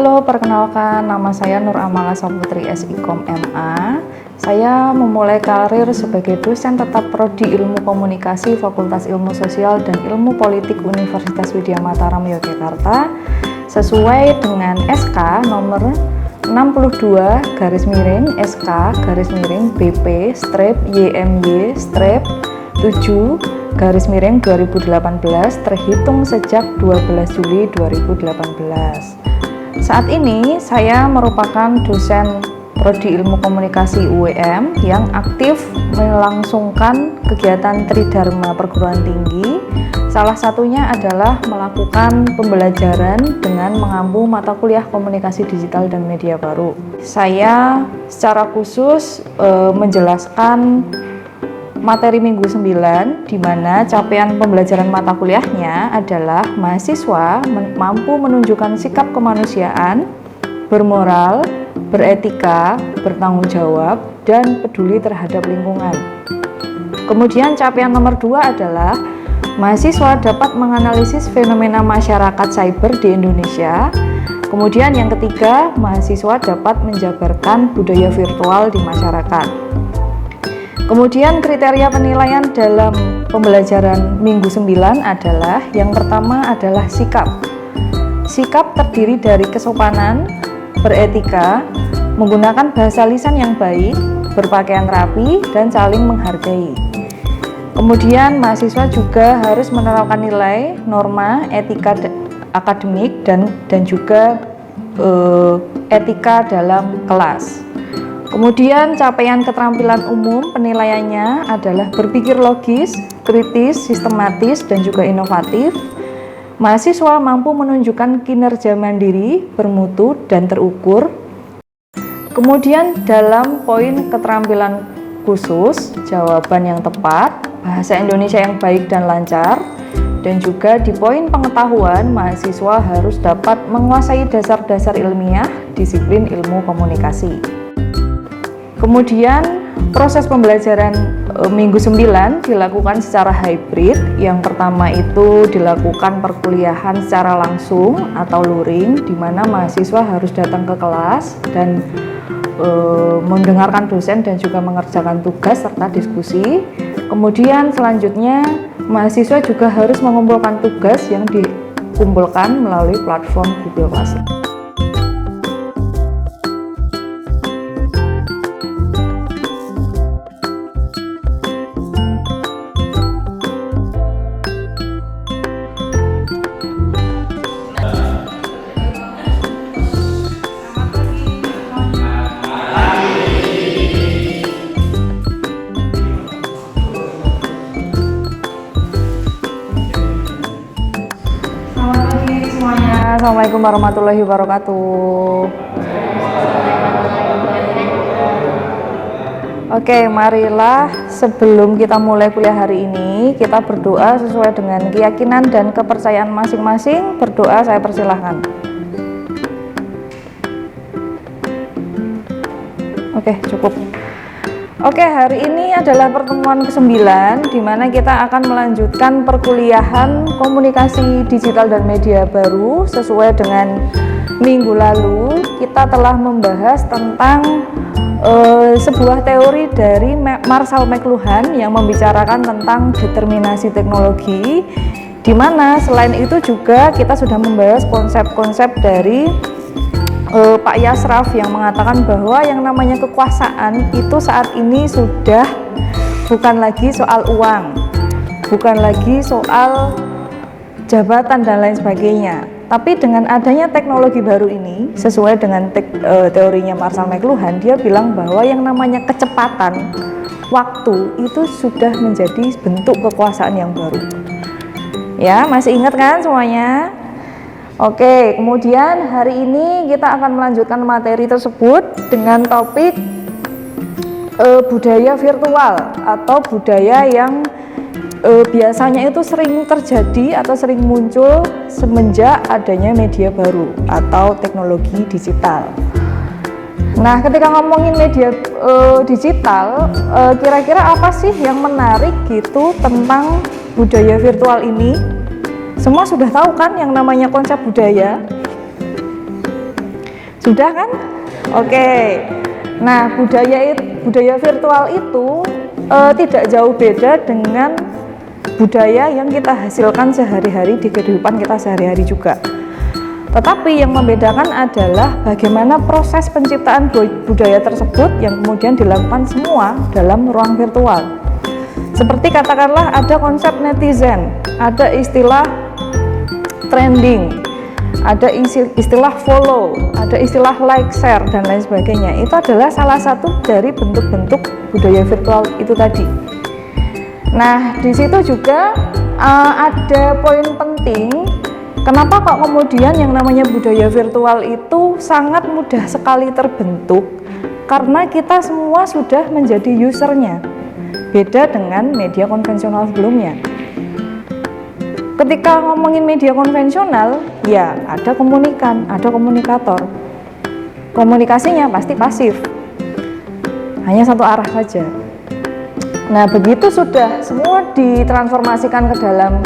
Halo, perkenalkan nama saya Nur Amala Saputri SIKOM MA. Saya memulai karir sebagai dosen tetap Prodi Ilmu Komunikasi Fakultas Ilmu Sosial dan Ilmu Politik Universitas Widya Mataram Yogyakarta sesuai dengan SK nomor 62 SK BP YMY 7 2018 terhitung sejak 12 Juli 2018. Saat ini saya merupakan dosen Prodi Ilmu Komunikasi UEM yang aktif melangsungkan kegiatan Tridharma perguruan tinggi. Salah satunya adalah melakukan pembelajaran dengan mengampu mata kuliah komunikasi digital dan media baru. Saya secara khusus menjelaskan materi minggu 9, di mana capaian pembelajaran mata kuliahnya adalah mahasiswa mampu menunjukkan sikap kemanusiaan, bermoral, beretika, bertanggung jawab, dan peduli terhadap lingkungan. Kemudian capaian nomor 2 adalah mahasiswa dapat menganalisis fenomena masyarakat cyber di Indonesia. Kemudian yang ketiga, mahasiswa dapat menjabarkan budaya virtual di masyarakat. Kemudian kriteria penilaian dalam pembelajaran minggu 9 adalah yang pertama adalah sikap. Sikap terdiri dari kesopanan, beretika, menggunakan bahasa lisan yang baik, berpakaian rapi, dan saling menghargai. Kemudian mahasiswa juga harus menerapkan nilai, norma, etika akademik, dan juga etika dalam kelas. Kemudian capaian keterampilan umum penilaiannya adalah berpikir logis, kritis, sistematis, dan juga inovatif. Mahasiswa mampu menunjukkan kinerja mandiri, bermutu, dan terukur. Kemudian dalam poin keterampilan khusus, jawaban yang tepat, bahasa Indonesia yang baik dan lancar, dan juga di poin pengetahuan, mahasiswa harus dapat menguasai dasar-dasar ilmiah, disiplin ilmu komunikasi. Kemudian proses pembelajaran minggu 9 dilakukan secara hybrid. Yang pertama itu dilakukan perkuliahan secara langsung atau luring, di mana mahasiswa harus datang ke kelas dan mendengarkan dosen dan juga mengerjakan tugas serta diskusi. Kemudian selanjutnya mahasiswa juga harus mengumpulkan tugas yang dikumpulkan melalui platform Google Classroom. Assalamualaikum warahmatullahi wabarakatuh. Oke, marilah sebelum kita mulai kuliah hari ini, kita berdoa sesuai dengan keyakinan dan kepercayaan masing-masing. Berdoa, saya persilahkan. Oke, cukup. Oke, hari ini adalah pertemuan ke-9 di mana kita akan melanjutkan perkuliahan komunikasi digital dan media baru. Sesuai dengan minggu lalu, kita telah membahas tentang sebuah teori dari Marshall McLuhan yang membicarakan tentang determinasi teknologi, di mana selain itu juga kita sudah membahas konsep-konsep dari Pak Yasraf yang mengatakan bahwa yang namanya kekuasaan itu saat ini sudah bukan lagi soal uang, bukan lagi soal jabatan dan lain sebagainya. Tapi dengan adanya teknologi baru ini, sesuai dengan teorinya Marshall McLuhan, dia bilang bahwa yang namanya kecepatan waktu itu sudah menjadi bentuk kekuasaan yang baru. Ya, masih ingat kan semuanya? Oke, kemudian hari ini kita akan melanjutkan materi tersebut dengan topik budaya virtual atau budaya yang biasanya itu sering terjadi atau sering muncul semenjak adanya media baru atau teknologi digital. Nah, ketika ngomongin media digital, kira-kira apa sih yang menarik gitu tentang budaya virtual ini? Semua sudah tahu kan yang namanya konsep budaya? Sudah kan? Oke. Nah, budaya virtual itu tidak jauh beda dengan budaya yang kita hasilkan sehari-hari di kehidupan kita sehari-hari juga. Tetapi yang membedakan adalah bagaimana proses penciptaan budaya tersebut yang kemudian dilakukan semua dalam ruang virtual. Seperti katakanlah ada konsep netizen, ada istilah trending, ada istilah follow, ada istilah like, share, dan lain sebagainya. Itu adalah salah satu dari bentuk-bentuk budaya virtual itu tadi. Nah, di situ juga ada poin penting. Kenapa kok kemudian yang namanya budaya virtual itu sangat mudah sekali terbentuk? Karena kita semua sudah menjadi usernya. Beda dengan media konvensional sebelumnya. Ketika ngomongin media konvensional, ya ada ada komunikator. Komunikasinya pasti pasif. Hanya satu arah saja. Nah, begitu sudah semua ditransformasikan ke dalam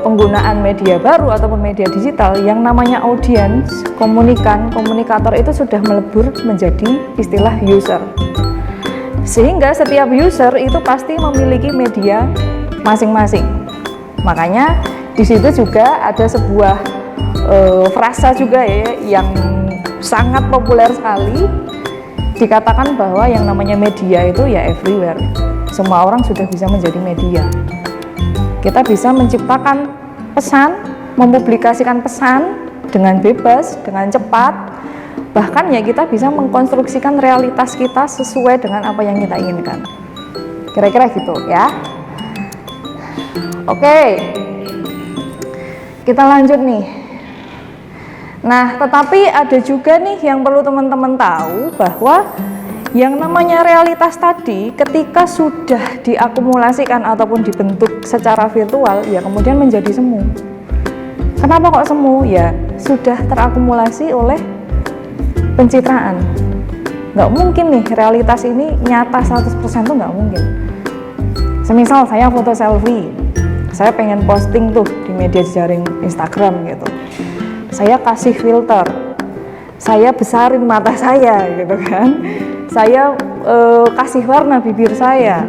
penggunaan media baru ataupun media digital, yang namanya audiens, komunikator itu sudah melebur menjadi istilah user. Sehingga setiap user itu pasti memiliki media masing-masing. Makanya di situ juga ada sebuah frasa juga ya yang sangat populer sekali, dikatakan bahwa yang namanya media itu ya everywhere. Semua orang sudah bisa menjadi media. Kita bisa menciptakan pesan, mempublikasikan pesan dengan bebas, dengan cepat, bahkan ya kita bisa mengkonstruksikan realitas kita sesuai dengan apa yang kita inginkan. Kira-kira gitu ya. Oke, kita lanjut nih. Nah, tetapi ada juga nih yang perlu teman-teman tahu, bahwa yang namanya realitas tadi ketika sudah diakumulasikan ataupun dibentuk secara virtual, ya kemudian menjadi semu. Kenapa kok semu? Ya sudah terakumulasi oleh pencitraan. Nggak mungkin nih realitas ini nyata 100% tuh nggak mungkin. Semisal saya foto selfie, saya pengen posting tuh di media jejaring Instagram gitu, saya kasih filter, saya besarin mata saya gitu kan, saya kasih warna bibir saya,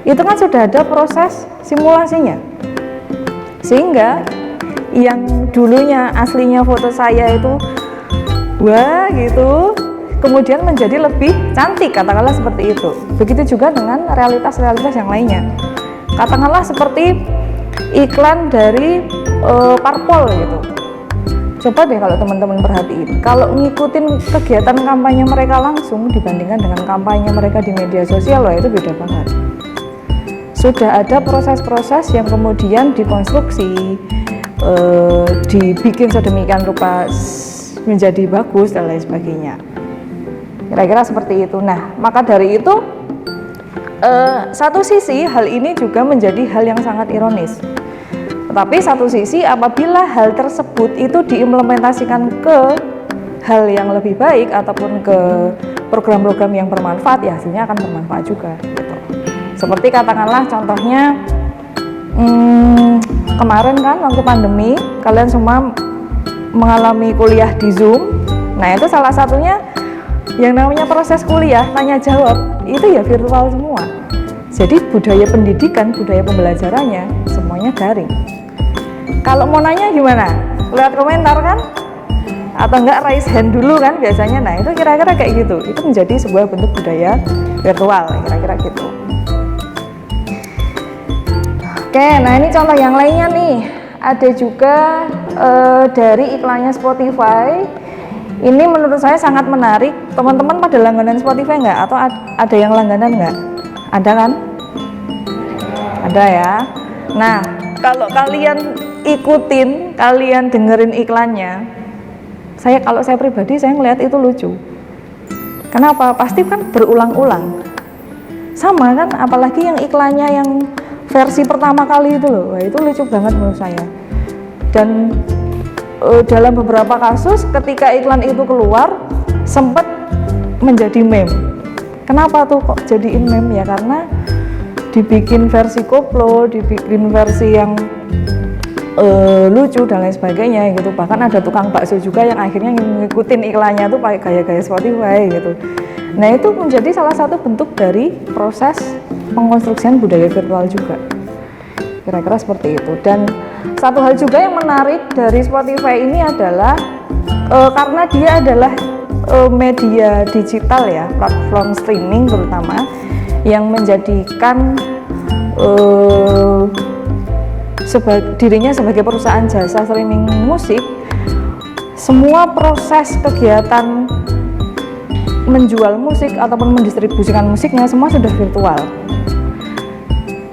itu kan sudah ada proses simulasinya. Sehingga yang dulunya aslinya foto saya itu wah gitu, kemudian menjadi lebih cantik, katakanlah seperti itu. Begitu juga dengan realitas-realitas yang lainnya. Katakanlah seperti iklan dari parpol gitu. Coba deh kalau teman-teman perhatiin, kalau ngikutin kegiatan kampanye mereka langsung dibandingkan dengan kampanye mereka di media sosial, wah itu beda banget. Sudah ada proses-proses yang kemudian dikonstruksi, dibikin sedemikian rupa menjadi bagus dan lain sebagainya. Kira-kira seperti itu. Nah, maka dari itu satu sisi hal ini juga menjadi hal yang sangat ironis. Tetapi satu sisi apabila hal tersebut itu diimplementasikan ke hal yang lebih baik ataupun ke program-program yang bermanfaat, ya hasilnya akan bermanfaat juga gitu. Seperti katakanlah contohnya kemarin kan waktu pandemi kalian semua mengalami kuliah di Zoom. Nah, itu salah satunya yang namanya proses kuliah tanya jawab itu ya virtual semua. Jadi budaya pendidikan, budaya pembelajarannya semuanya daring. Kalau mau nanya gimana? Lihat komentar kan? Atau enggak raise hand dulu kan biasanya. Nah, itu kira-kira kayak gitu. Itu menjadi sebuah bentuk budaya virtual, kira-kira gitu. Oke, nah ini contoh yang lainnya nih. Ada juga dari iklannya Spotify. Ini menurut saya sangat menarik. Teman-teman pada langganan Spotify nggak? Atau ada yang langganan nggak? Ada kan? Ada ya. Nah, kalau kalian ikutin, kalian dengerin iklannya, kalau saya pribadi saya ngelihat itu lucu. Kenapa? Pasti kan berulang-ulang. Sama kan? Apalagi yang iklannya yang versi pertama kali itu loh, wah itu lucu banget menurut saya. Dan dalam beberapa kasus ketika iklan itu keluar sempat menjadi meme. Kenapa tuh kok jadiin meme? Ya karena dibikin versi koplo, dibikin versi yang lucu dan lain sebagainya gitu. Bahkan ada tukang bakso juga yang akhirnya ngikutin iklannya tuh pakai gaya-gaya Spotify gitu. Nah itu menjadi salah satu bentuk dari proses pengkonstruksian budaya virtual juga, kira-kira seperti itu. Dan satu hal juga yang menarik dari Spotify ini adalah karena dia adalah media digital ya, platform streaming terutama, yang menjadikan dirinya sebagai perusahaan jasa streaming musik. Semua proses kegiatan menjual musik ataupun mendistribusikan musiknya semua sudah virtual,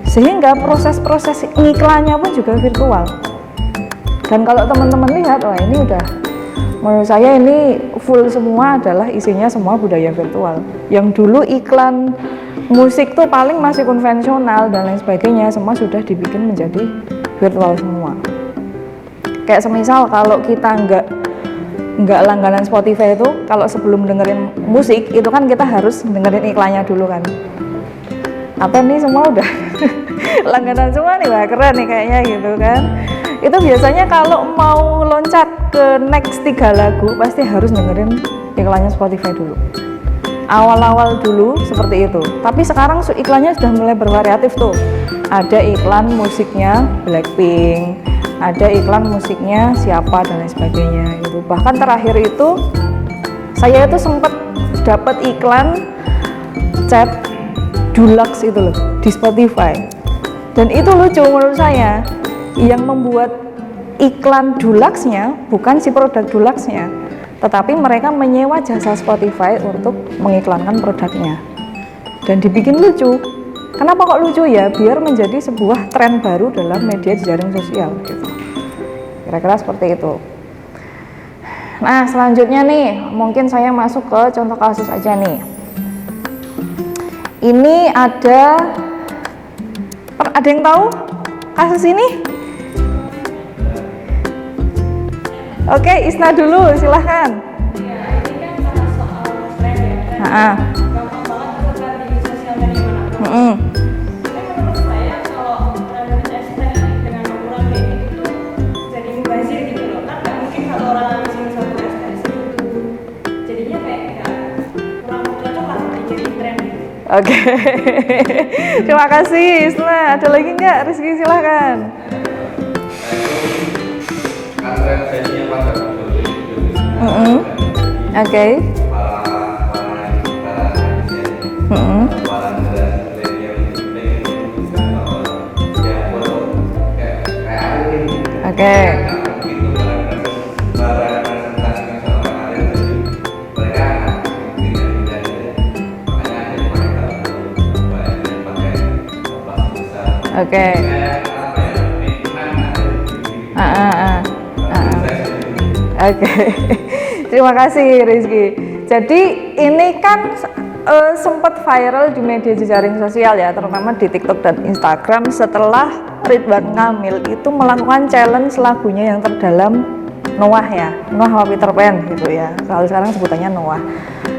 sehingga proses-proses iklannya pun juga virtual. Dan kalau teman-teman lihat, wah ini udah, menurut saya ini full semua adalah isinya semua budaya virtual. Yang dulu iklan musik tuh paling masih konvensional dan lain sebagainya, semua sudah dibikin menjadi virtual semua. Kayak semisal kalau kita nggak langganan Spotify itu, kalau sebelum dengerin musik itu kan kita harus dengerin iklannya dulu kan. Apa nih semua udah langganan semua nih, wah keren nih kayaknya gitu kan. Itu biasanya kalau mau loncat ke next 3 lagu pasti harus dengerin iklannya Spotify dulu. Awal-awal dulu seperti itu. Tapi sekarang iklannya sudah mulai bervariatif tuh. Ada iklan musiknya Blackpink, ada iklan musiknya siapa dan lain sebagainya gitu. Bahkan terakhir itu saya itu sempat dapat iklan chat Dulux itu loh di Spotify. Dan itu lucu menurut saya. Yang membuat iklan Duluxnya bukan si produk Duluxnya, tetapi mereka menyewa jasa Spotify untuk mengiklankan produknya. Dan dibikin lucu. Kenapa kok lucu ya? Biar menjadi sebuah tren baru dalam media jejaring sosial gitu. Kira-kira seperti itu. Nah selanjutnya nih, mungkin saya masuk ke contoh kasus aja nih. Ini ada yang tahu kasus ini? Oke, Isna dulu, silahkan. Ya, ini kan karena soal tren ya. Gampang banget tersebar di sosial media manapun. Tapi menurut saya kalau tren hashtag dengan ukuran kayak gitu tuh jadi mubazir gitu loh. Kan nggak mungkin kalau orang ngabisin satu hashtag itu jadinya kayak kurang cocok lah jadi tren gitu. Oke. Terima kasih Isna. Ada lagi nggak? Rizky silahkan. Oke. Oke. Oke. Oke. Terima kasih Rizky. Jadi ini kan sempat viral di media jejaring sosial ya, terutama di TikTok dan Instagram setelah Ridwan Kamil itu melakukan challenge lagunya yang terdalam Noah ya, Noah sama Peter Pan gitu ya. Kalau sekarang sebutannya Noah.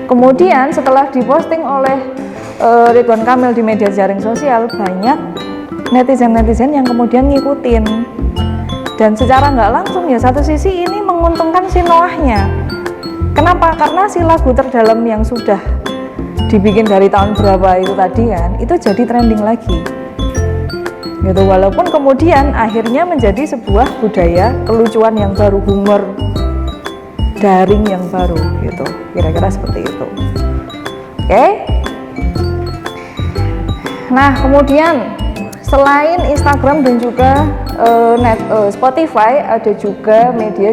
Kemudian setelah diposting oleh Ridwan Kamil di media jejaring sosial, banyak netizen-netizen yang kemudian ngikutin. Dan secara nggak langsung ya, satu sisi ini menguntungkan si Noahnya. Kenapa? Karena si lagu terdalam yang sudah dibikin dari tahun berapa itu tadi kan, itu jadi trending lagi gitu. Walaupun kemudian akhirnya menjadi sebuah budaya kelucuan yang baru, humor daring yang baru gitu, kira-kira seperti itu. Oke. Nah kemudian selain Instagram dan juga Spotify, ada juga media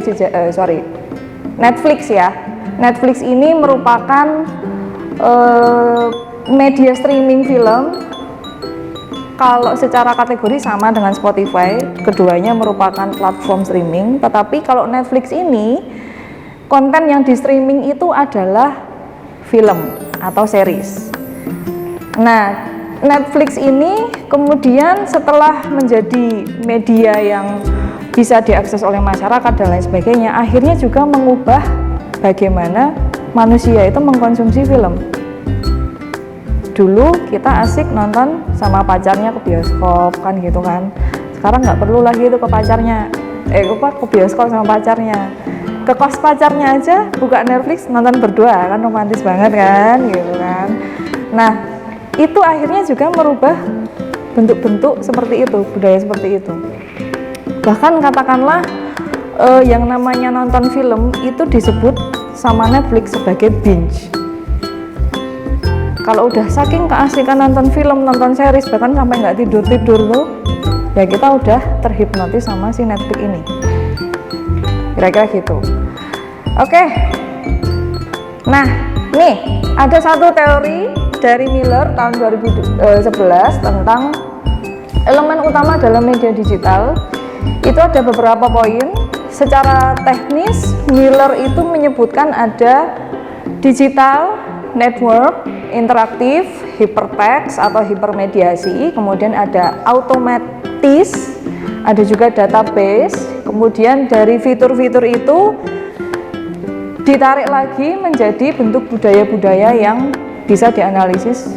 Netflix ya. Netflix ini merupakan media streaming film. Kalau secara kategori sama dengan Spotify, keduanya merupakan platform streaming. Tetapi kalau Netflix ini, konten yang di streaming itu adalah film atau series. Nah, Netflix ini kemudian setelah menjadi media yang bisa diakses oleh masyarakat dan lain sebagainya, akhirnya juga mengubah bagaimana manusia itu mengkonsumsi film. Dulu kita asik nonton sama pacarnya ke bioskop kan gitu kan. Sekarang nggak perlu lagi itu ke pacarnya, ke bioskop sama pacarnya, ke kos pacarnya aja buka Netflix nonton berdua, kan romantis banget kan gitu kan. Nah itu akhirnya juga merubah bentuk-bentuk seperti itu, budaya seperti itu. Bahkan katakanlah yang namanya nonton film itu disebut sama Netflix sebagai binge. Kalau udah saking keasikan nonton film, nonton series, bahkan sampai nggak tidur-tidur tuh, ya kita udah terhipnotis sama si Netflix ini. Kira-kira gitu. Oke. Nah, nih ada satu teori dari Miller tahun 2011 tentang elemen utama dalam media digital. Itu ada beberapa poin. Secara teknis, Miller itu menyebutkan ada digital network, interaktif, hypertext atau hipermediasi, kemudian ada automatis, ada juga database, kemudian dari fitur-fitur itu ditarik lagi menjadi bentuk budaya-budaya yang bisa dianalisis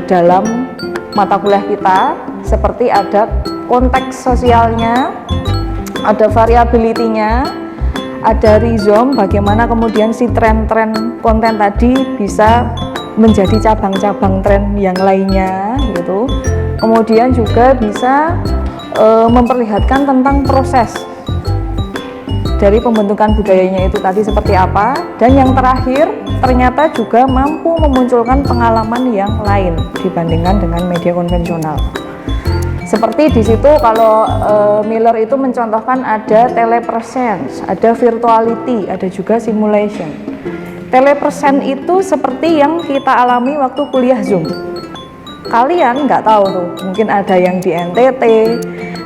dalam mata kuliah kita, seperti ada konteks sosialnya, ada variability-nya, ada rhizome, bagaimana kemudian si tren-tren konten tadi bisa menjadi cabang-cabang tren yang lainnya gitu. Kemudian juga bisa memperlihatkan tentang proses dari pembentukan budayanya itu tadi seperti apa. Dan yang terakhir ternyata juga mampu memunculkan pengalaman yang lain dibandingkan dengan media konvensional. Seperti di situ kalau Miller itu mencontohkan ada telepresence, ada virtuality, ada juga simulation. Telepresence itu seperti yang kita alami waktu kuliah Zoom. Kalian nggak tahu tuh, mungkin ada yang di NTT,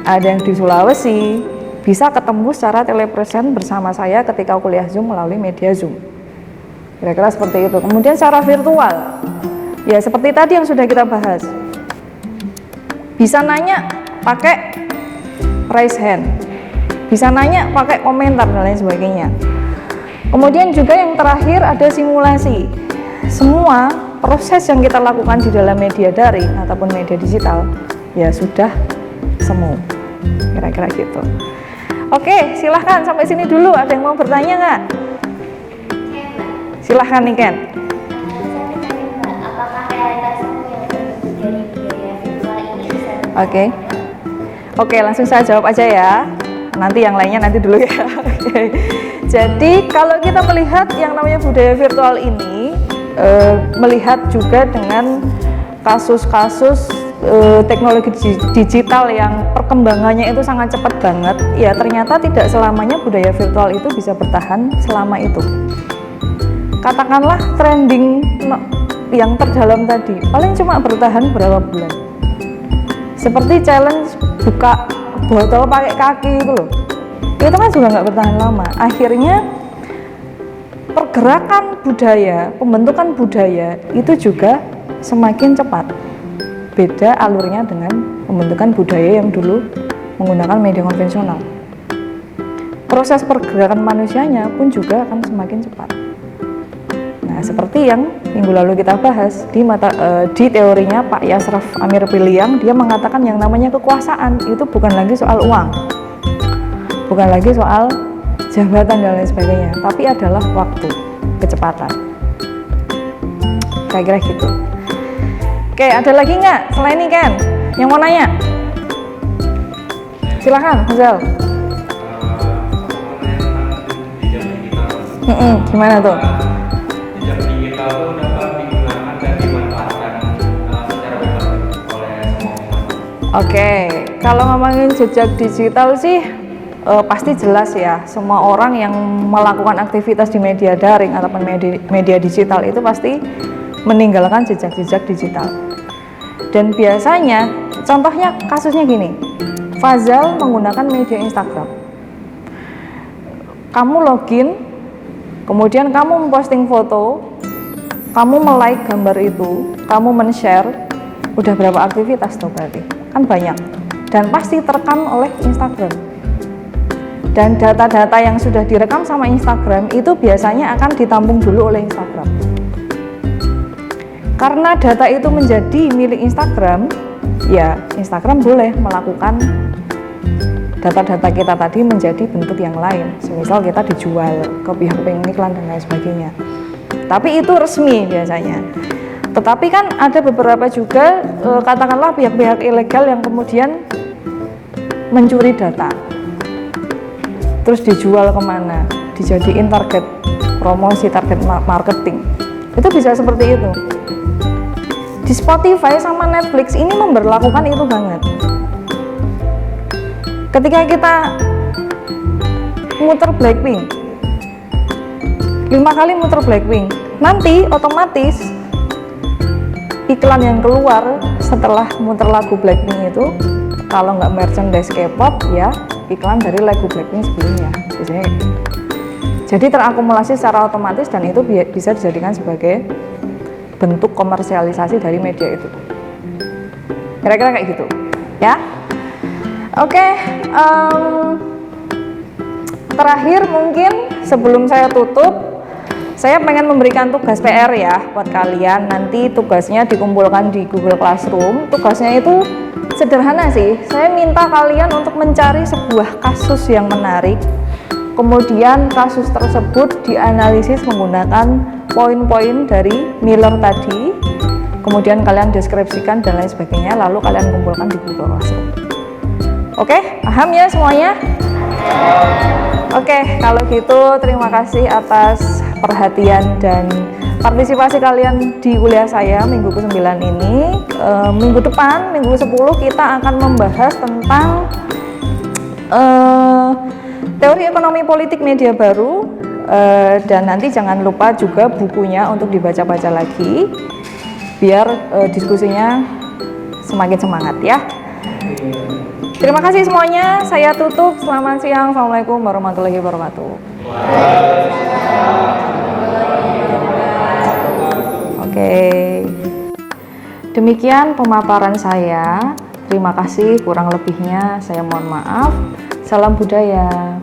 ada yang di Sulawesi, bisa ketemu secara telepresence bersama saya ketika kuliah Zoom melalui media Zoom. Kira-kira seperti itu. Kemudian secara virtual, ya seperti tadi yang sudah kita bahas. Bisa nanya pakai raise hand, bisa nanya pakai komentar dan lain sebagainya. Kemudian juga yang terakhir ada simulasi. Semua proses yang kita lakukan di dalam media daring ataupun media digital ya sudah semu. Kira-kira gitu. Oke, silahkan sampai sini dulu. Ada yang mau bertanya nggak? Silahkan nih Ken. Oke, langsung saya jawab aja ya. Nanti yang lainnya nanti dulu ya. Oke. Jadi kalau kita melihat yang namanya budaya virtual ini, melihat juga dengan kasus-kasus teknologi digital yang perkembangannya itu sangat cepat banget, ya ternyata tidak selamanya budaya virtual itu bisa bertahan selama itu. Katakanlah trending yang terdalam tadi, paling cuma bertahan berapa bulan. Seperti challenge buka botol pakai kaki itu loh, itu kan juga nggak bertahan lama. Akhirnya pergerakan budaya, pembentukan budaya itu juga semakin cepat. Beda alurnya dengan pembentukan budaya yang dulu menggunakan media konvensional. Proses pergerakan manusianya pun juga akan semakin cepat. Nah, seperti yang minggu lalu kita bahas di teorinya Pak Yasraf Amir Piliang, dia mengatakan yang namanya kekuasaan itu bukan lagi soal uang, bukan lagi soal jabatan dan lain sebagainya, tapi adalah waktu, kecepatan. Kira-kira gitu. Oke, ada lagi nggak selain ini Ken? Yang mau nanya? Silahkan, Hazel. Gimana tuh? Jejak digital itu dapat digunakan dan dimanfaatkan secara bebas oleh semua orang. Oke, kalau ngomongin jejak digital sih pasti jelas ya. Semua orang yang melakukan aktivitas di media daring ataupun media digital itu pasti meninggalkan jejak-jejak digital. Dan biasanya, contohnya kasusnya gini, Fazal menggunakan media Instagram. Kamu login, kemudian kamu memposting foto, kamu like gambar itu, kamu men-share, udah berapa aktivitas tuh berarti? Kan banyak. Dan pasti terekam oleh Instagram. Dan data-data yang sudah direkam sama Instagram itu biasanya akan ditampung dulu oleh Instagram. Karena data itu menjadi milik Instagram, ya Instagram boleh melakukan data-data kita tadi menjadi bentuk yang lain. Semisal kita dijual ke pihak pengiklan dan lain sebagainya. Tapi itu resmi biasanya. Tetapi kan ada beberapa juga katakanlah pihak-pihak ilegal yang kemudian mencuri data, terus dijual kemana, dijadiin target promosi, target marketing. Itu bisa seperti itu. Di Spotify sama Netflix ini memberlakukan itu banget. Ketika kita muter Blackpink 5 kali muter Blackpink, nanti otomatis iklan yang keluar setelah muter lagu Blackpink itu, kalau nggak merchandise K-pop ya iklan dari lagu Blackpink sebelumnya biasanya. Jadi terakumulasi secara otomatis dan itu bisa dijadikan sebagai bentuk komersialisasi dari media itu. Kira-kira kayak gitu ya. Oke, terakhir mungkin sebelum saya tutup, saya pengen memberikan tugas PR ya buat kalian. Nanti tugasnya dikumpulkan di Google Classroom. Tugasnya itu sederhana sih. Saya minta kalian untuk mencari sebuah kasus yang menarik. Kemudian kasus tersebut dianalisis menggunakan poin-poin dari Miller tadi. Kemudian kalian deskripsikan dan lain sebagainya. Lalu kalian kumpulkan di Google Classroom. Oke, paham ya semuanya? Oke, kalau gitu terima kasih atas perhatian dan partisipasi kalian di kuliah saya minggu ke-9 ini. Minggu depan, minggu ke-10 kita akan membahas tentang teori ekonomi politik media baru, dan nanti jangan lupa juga bukunya untuk dibaca-baca lagi biar diskusinya semakin semangat ya. Terima kasih semuanya, saya tutup. Selamat siang, Assalamualaikum warahmatullahi wabarakatuh. Oke, demikian pemaparan saya. Terima kasih, kurang lebihnya saya mohon maaf. Salam budaya.